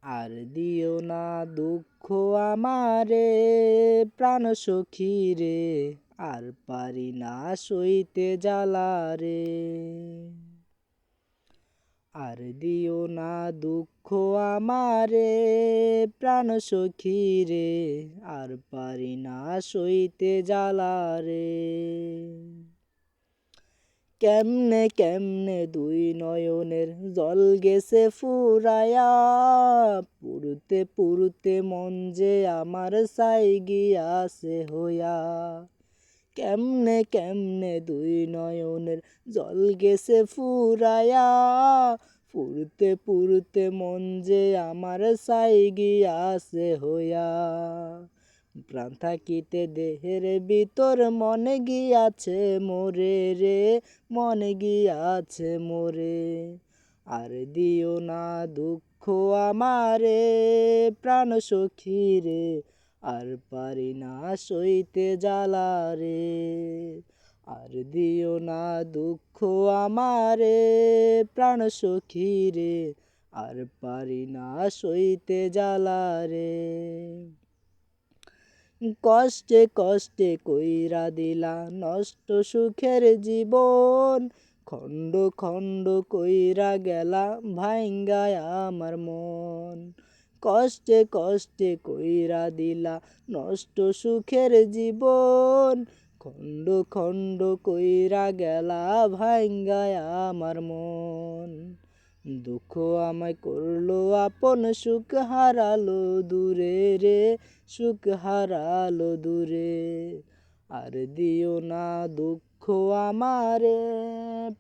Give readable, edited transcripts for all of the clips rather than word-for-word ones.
আর দিও না দুঃখ আমারে প্রাণ সখী রে, আর পারি না সইতে জ্বালা রে। আর দিও না দুঃখ আমারে প্রাণ সখী রে, আর পারি না সইতে জ্বালা রে। কেমনে কেমনে দুই নয়নের জল গেছে ফুরায়া, পুরুতে পুরুতে মন যে আমার চাই গিয়াছে হইয়া। কেমনে কেমনে দুই নয়নের জল গেছে ফুরায়া, পুরুতে পুরুতে মন যে আমার চাই গিয়াছে হইয়া। প্রাণ থাকিতে দেহের ভিতর মনে গিয়াছে মোরে রে, মনে গিয়াছে মোরে। আর দিও না দুঃখ আমারে প্রাণ সখী রে, আর পারি না সইতে জ্বালা রে। আর দিও না দুঃখ আমারে প্রাণ সখী রে, আর পারি না সইতে জ্বালা রে। কষ্টে কষ্টে কইরা দিলা নষ্ট সুখের জীবন, খণ্ড খণ্ড কইরা গেলা ভাইঙ্গা আমার মন। কষ্টে কষ্টে কইরা দিলা নষ্ট সুখের জীবন, খণ্ড খণ্ড কইরা গেলা ভাইঙ্গা আমার মন। দুঃখ আমায় করলো আপন, সুখ হারালো দূরে রে, সুখ হারালো দূরে। আর দিও না দুঃখ আমারে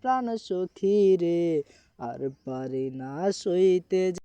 প্রাণ সখী রে, আর পারি না সইতে